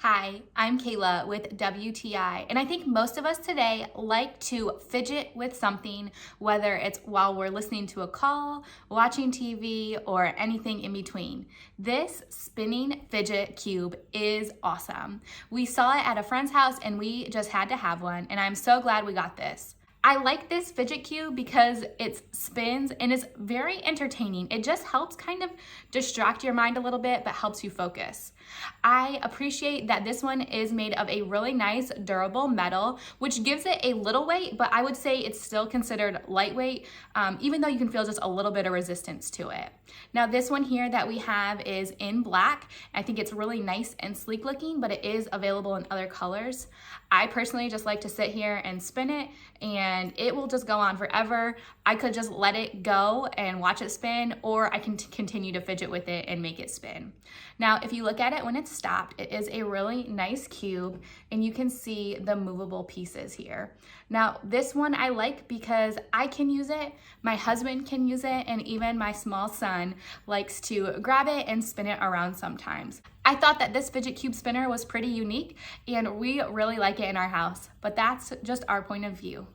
Hi, I'm Kayla with WTI, and I think most of us today like to fidget with something, whether it's while we're listening to a call, watching TV, or anything in between. This spinning fidget cube is awesome. We saw it at a friend's house and we just had to have one, and I'm so glad we got this. I like this fidget cube because it spins and is very entertaining. It just helps kind of distract your mind a little bit, but helps you focus. I appreciate that this one is made of a really nice durable metal, which gives it a little weight, but I would say it's still considered lightweight, even though you can feel just a little bit of resistance to it. Now this one here that we have is in black. I think it's really nice and sleek looking, but it is available in other colors. I personally just like to sit here and spin it, and it will just go on forever. I could just let it go and watch it spin, or I can continue to fidget with it and make it spin. Now, if you look at it when it's stopped, it is a really nice cube, and you can see the movable pieces here. Now, this one I like because I can use it, my husband can use it, and even my small son likes to grab it and spin it around sometimes. I thought that this fidget cube spinner was pretty unique, and we really like it in our house, but that's just our point of view.